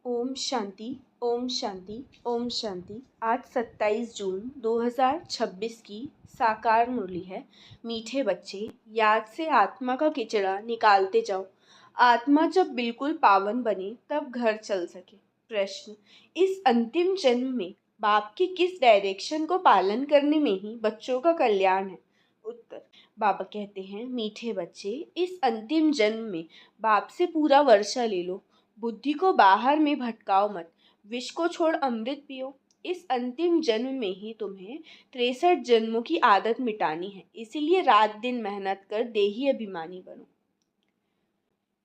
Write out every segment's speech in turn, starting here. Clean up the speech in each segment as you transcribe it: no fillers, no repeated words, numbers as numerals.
ओम शांति, ओम शांति, ओम शांति। आज 27 जून 2026 की साकार मुरली है। मीठे बच्चे, याद से आत्मा का किचड़ा निकालते जाओ। आत्मा जब बिल्कुल पावन बने तब घर चल सके। प्रश्न, इस अंतिम जन्म में बाप की किस डायरेक्शन को पालन करने में ही बच्चों का कल्याण है? उत्तर, बाबा कहते हैं, मीठे बच्चे, इस अंतिम जन्म में बाप से पूरा वर्षा ले लो। बुद्धि को बाहर में भटकाओ मत, विष को छोड़ अमृत पियो। इस अंतिम जन्म में ही तुम्हें 63 जन्मों की आदत मिटानी है, इसीलिए रात दिन मेहनत कर देही अभिमानी बनो।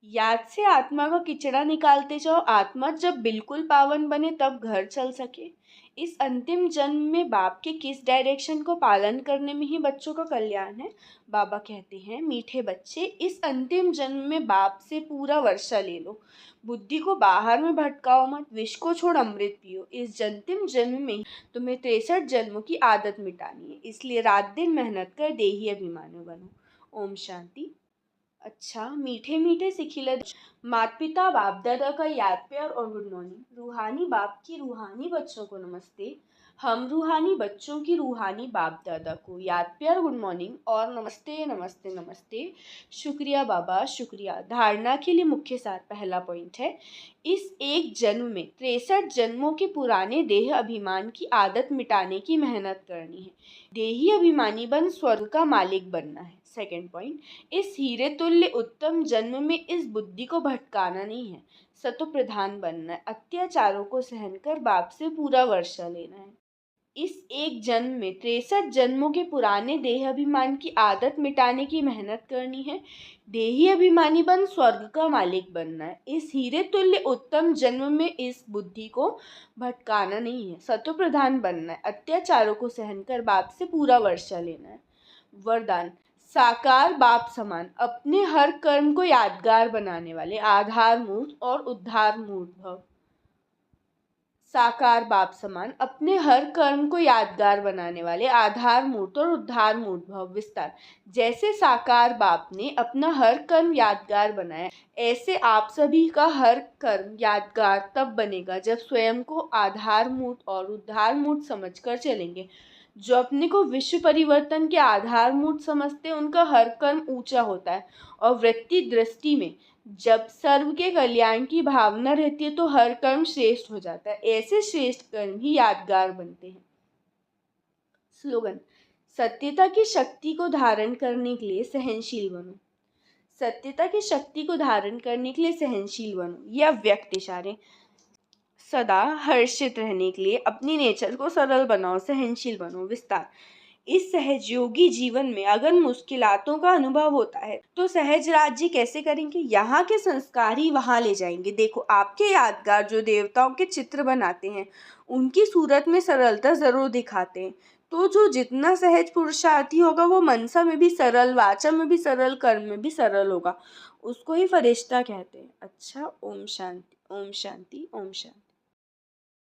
याद से आत्मा का किचड़ा निकालते जाओ। आत्मा जब बिल्कुल पावन बने तब घर चल सके। इस अंतिम जन्म में बाप के किस डायरेक्शन को पालन करने में ही बच्चों का कल्याण है? बाबा कहते हैं, मीठे बच्चे, इस अंतिम जन्म में बाप से पूरा वर्षा ले लो। बुद्धि को बाहर में भटकाओ मत, विष को छोड़ अमृत पियो। इस अंतिम जन्म में तुम्हें 63 जन्मों की आदत मिटानी है, इसलिए रात दिन मेहनत कर देही अभिमानी बनो। ओम शांति। अच्छा, मीठे मीठे सिखिले माता पिता बाप दादा का याद प्यार और गुड मॉर्निंग। रूहानी बाप की रूहानी बच्चों को नमस्ते। हम रूहानी बच्चों की रूहानी बाप दादा को याद प्यार, गुड मॉर्निंग और नमस्ते नमस्ते नमस्ते। शुक्रिया बाबा, शुक्रिया। धारणा के लिए मुख्य सार पहला पॉइंट है, इस एक जन्म में 63 जन्मों के पुराने देह अभिमान की आदत मिटाने की मेहनत करनी है। देही अभिमानी बन स्वर्ग का मालिक बनना है। सेकेंड पॉइंट, इस हीरे तुल्य उत्तम जन्म में इस बुद्धि को भटकाना नहीं है, सतो प्रधान बनना है। अत्याचारों को सहन कर बाप से पूरा वर्षा लेना है। इस एक जन्म में 63 जन्मों के पुराने देह अभिमान की आदत मिटाने की मेहनत करनी है। देही अभिमानी बन स्वर्ग का मालिक बनना है। इस हीरे तुल्य उत्तम जन्म में इस बुद्धि को भटकाना नहीं है, सतो प्रधान बनना है। अत्याचारों को सहन कर बाप से पूरा वर्षा लेना है। वरदान, साकार बाप समान, अपने हर कर्म को यादगार बनाने वाले आधार मूर्त और उद्धार मूर्त भव। साकार बाप समान, अपने हर कर्म को यादगार बनाने वाले आधार मूर्त और उद्धार मूर्त भव। विस्तार, जैसे साकार बाप ने अपना हर कर्म यादगार बनाया, ऐसे आप सभी का हर कर्म यादगार तब बनेगा जब स्वयं को आधार मूर्त और उद्धार मूर्त समझकर चलेंगे। जो अपने को विश्व परिवर्तन के आधार मूर्त समझते हैं, उनका हर कर्म ऊंचा होता है और वृत्ति दृष्टि में जब सर्व के कल्याण की भावना रहती है तो हर कर्म श्रेष्ठ हो जाता है। ऐसे श्रेष्ठ कर्म ही यादगार बनते हैं। स्लोगन, सत्यता की शक्ति को धारण करने के लिए सहनशील बनो। सत्यता की शक्ति को धारण करने के लिए सहनशील बनो। यह अव्यक्त इशारे। सदा हर्षित रहने के लिए अपनी नेचर को सरल बनाओ, सहनशील बनो। विस्तार, इस सहजयोगी जीवन में अगर मुश्किलातों का अनुभव होता है तो सहज राज्य कैसे करेंगे? यहाँ के संस्कार ही वहाँ ले जाएंगे। देखो, आपके यादगार जो देवताओं के चित्र बनाते हैं, उनकी सूरत में सरलता जरूर दिखाते हैं। तो जो जितना सहज पुरुषार्थी होगा वो मनसा में भी सरल, वाचा में भी सरल, कर्म में भी सरल होगा, उसको ही फरिश्ता कहते हैं। अच्छा, ओम शांति, ओम शांति, ओम शांति।